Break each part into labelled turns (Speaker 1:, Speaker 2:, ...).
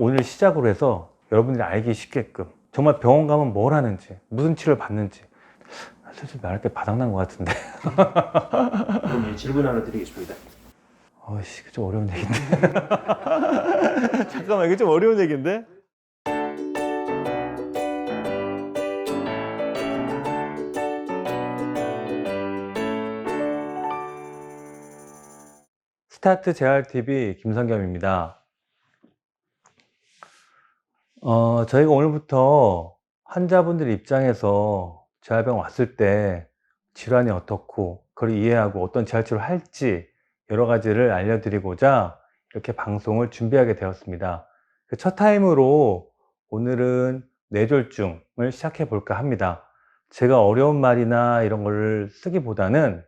Speaker 1: 오늘 시작으로 해서 여러분들이 알기 쉽게끔 정말 병원 가면 뭘 하는지, 무슨 치료를 받는지, 솔직히 말할 때 바닥난 것 같은데.
Speaker 2: 그럼 질문 하나 드리겠습니다.
Speaker 1: 어이씨, 이거 좀 어려운 얘기인데. 잠깐만, 이거 좀 어려운 얘기인데? 스타트 JRTV 김성겸입니다. 저희가 오늘부터 환자분들 입장에서 재활병 왔을 때 질환이 어떻고 그걸 이해하고 어떤 재활치료를 할지 여러 가지를 알려드리고자 이렇게 방송을 준비하게 되었습니다. 첫 타임으로 오늘은 뇌졸중을 시작해 볼까 합니다. 제가 어려운 말이나 이런 걸 쓰기보다는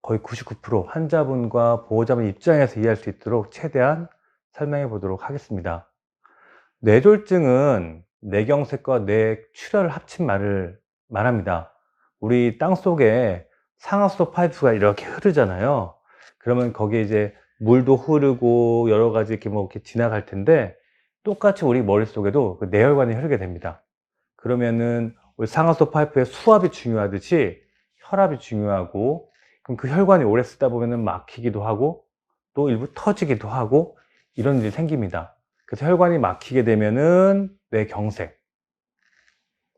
Speaker 1: 거의 99% 환자분과 보호자분 입장에서 이해할 수 있도록 최대한 설명해 보도록 하겠습니다. 뇌졸중은 뇌경색과 뇌출혈을 합친 말을 말합니다. 우리 땅 속에 상하수도 파이프가 이렇게 흐르잖아요. 그러면 거기에 이제 물도 흐르고 여러 가지 이렇게 뭐 이렇게 지나갈 텐데 똑같이 우리 머릿속에도 그 뇌혈관이 흐르게 됩니다. 그러면은 우리 상하수도 파이프의 수압이 중요하듯이 혈압이 중요하고, 그럼 그 혈관이 오래 쓰다 보면은 막히기도 하고 또 일부 터지기도 하고 이런 일이 생깁니다. 그래서 혈관이 막히게 되면은 뇌경색,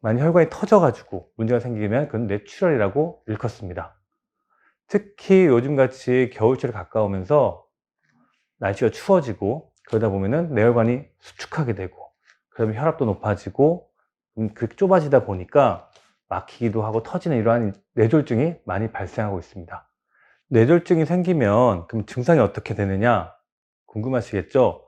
Speaker 1: 만약 혈관이 터져가지고 문제가 생기면 그건 뇌출혈이라고 일컫습니다. 특히 요즘같이 겨울철이 가까우면서 날씨가 추워지고 그러다 보면은 뇌혈관이 수축하게 되고 그러면 혈압도 높아지고 그렇게 좁아지다 보니까 막히기도 하고 터지는 이러한 뇌졸중이 많이 발생하고 있습니다. 뇌졸중이 생기면 그럼 증상이 어떻게 되느냐 궁금하시겠죠?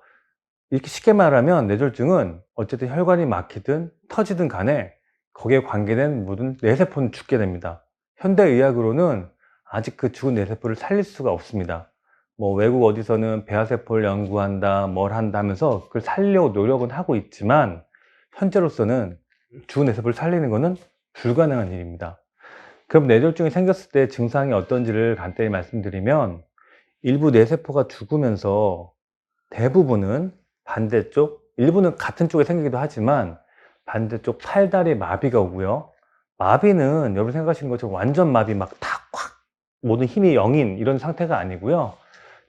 Speaker 1: 이렇게 쉽게 말하면 뇌졸중은 어쨌든 혈관이 막히든 터지든 간에 거기에 관계된 모든 뇌세포는 죽게 됩니다. 현대의학으로는 아직 그 죽은 뇌세포를 살릴 수가 없습니다. 뭐 외국 어디서는 배아세포를 연구한다 뭘 한다 하면서 그걸 살리려고 노력은 하고 있지만 현재로서는 죽은 뇌세포를 살리는 것은 불가능한 일입니다. 그럼 뇌졸중이 생겼을 때 증상이 어떤지를 간단히 말씀드리면, 일부 뇌세포가 죽으면서 대부분은 반대쪽, 일부는 같은 쪽에 생기기도 하지만 반대쪽 팔다리 마비가 오고요. 마비는 여러분 생각하시는 것처럼 완전 마비 막 다 꽉 모든 힘이 0인 이런 상태가 아니고요.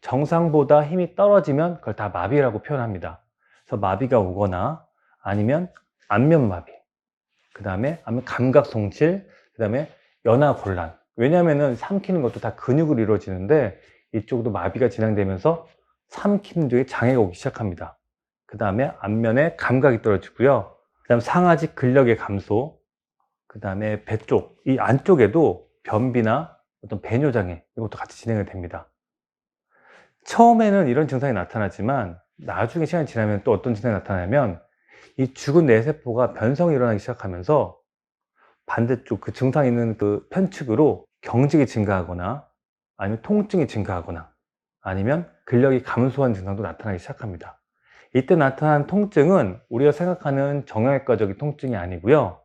Speaker 1: 정상보다 힘이 떨어지면 그걸 다 마비라고 표현합니다. 그래서 마비가 오거나 아니면 안면마비, 그 다음에 아니면 감각송실, 그 다음에 연하곤란. 왜냐하면 삼키는 것도 다 근육으로 이루어지는데 이쪽도 마비가 진행되면서 삼키는 쪽에 장애가 오기 시작합니다. 그 다음에 안면에 감각이 떨어지고요. 그 다음 상하지 근력의 감소, 그 다음에 배 쪽, 이 안쪽에도 변비나 어떤 배뇨장애 이것도 같이 진행이 됩니다. 처음에는 이런 증상이 나타나지만 나중에 시간이 지나면 또 어떤 증상이 나타나냐면 이 죽은 뇌세포가 변성이 일어나기 시작하면서 반대쪽 그 증상이 있는 그 편측으로 경직이 증가하거나 아니면 통증이 증가하거나 아니면 근력이 감소한 증상도 나타나기 시작합니다. 이때 나타난 통증은 우리가 생각하는 정형외과적인 통증이 아니고요.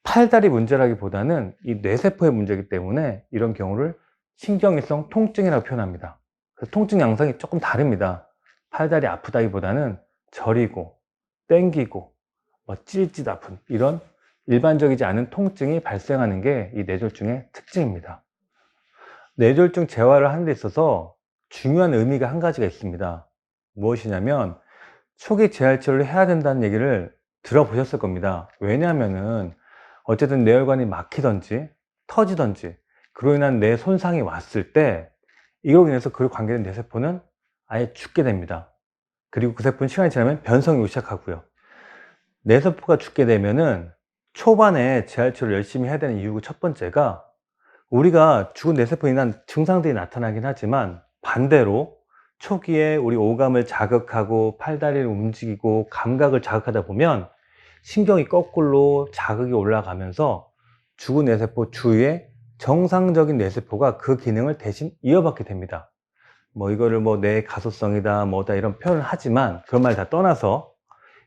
Speaker 1: 팔다리 문제라기보다는 이 뇌세포의 문제이기 때문에 이런 경우를 신경이성 통증이라고 표현합니다. 그래서 통증 양상이 조금 다릅니다. 팔다리 아프다기보다는 저리고 땡기고 찔찔 아픈 이런 일반적이지 않은 통증이 발생하는 게 이 뇌졸중의 특징입니다. 뇌졸중 재활을 하는 데 있어서 중요한 의미가 한 가지가 있습니다. 무엇이냐면 초기 재활치료를 해야 된다는 얘기를 들어보셨을 겁니다. 왜냐하면은 어쨌든 뇌혈관이 막히든지 터지든지 그로 인한 뇌 손상이 왔을 때 이로 인해서 그 관계된 뇌세포는 아예 죽게 됩니다. 그리고 그 세포는 시간이 지나면 변성이 오기 시작하고요. 뇌세포가 죽게 되면은 초반에 재활치료를 열심히 해야 되는 이유 첫 번째가, 우리가 죽은 뇌세포로 인한 증상들이 나타나긴 하지만 반대로 초기에 우리 오감을 자극하고 팔다리를 움직이고 감각을 자극하다 보면 신경이 거꾸로 자극이 올라가면서 죽은 뇌세포 주위에 정상적인 뇌세포가 그 기능을 대신 이어받게 됩니다. 뭐 이거를 뭐 뇌 가소성이다 뭐다 이런 표현을 하지만 그런 말 다 떠나서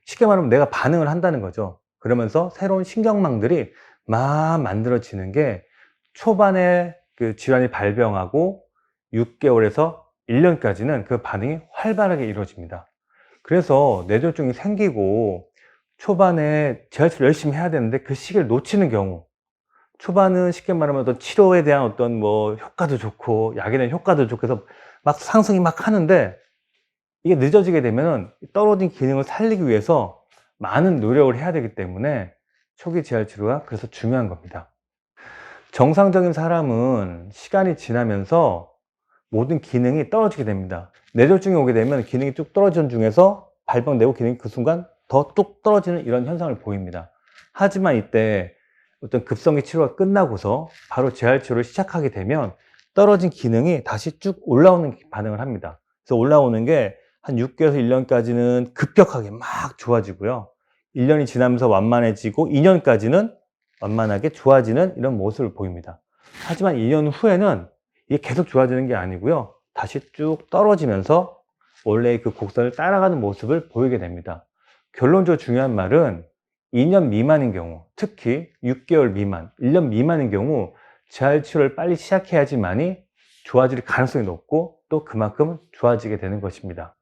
Speaker 1: 쉽게 말하면 내가 반응을 한다는 거죠. 그러면서 새로운 신경망들이 막 만들어지는 게 초반에 그 질환이 발병하고 6개월에서 1년까지는 그 반응이 활발하게 이루어집니다. 그래서 뇌졸중이 생기고 초반에 재활치료 열심히 해야 되는데 그 시기를 놓치는 경우, 초반은 쉽게 말하면 어떤 치료에 대한 어떤 뭐 효과도 좋고 약에 대한 효과도 좋고 해서 막 상승이 막 하는데 이게 늦어지게 되면은 떨어진 기능을 살리기 위해서 많은 노력을 해야 되기 때문에 초기 재활치료가 그래서 중요한 겁니다. 정상적인 사람은 시간이 지나면서 모든 기능이 떨어지게 됩니다. 뇌졸중이 오게 되면 기능이 뚝 떨어지는 중에서 발병되고 기능이 그 순간 더 뚝 떨어지는 이런 현상을 보입니다. 하지만 이때 어떤 급성기 치료가 끝나고서 바로 재활치료를 시작하게 되면 떨어진 기능이 다시 쭉 올라오는 반응을 합니다. 그래서 올라오는 게 한 6개월에서 1년까지는 급격하게 막 좋아지고요. 1년이 지나면서 완만해지고 2년까지는 완만하게 좋아지는 이런 모습을 보입니다. 하지만 2년 후에는 이게 계속 좋아지는 게 아니고요. 다시 쭉 떨어지면서 원래의 그 곡선을 따라가는 모습을 보이게 됩니다. 결론적으로 중요한 말은 2년 미만인 경우, 특히 6개월 미만, 1년 미만인 경우 재활치료를 빨리 시작해야지만이 좋아질 가능성이 높고 또 그만큼 좋아지게 되는 것입니다.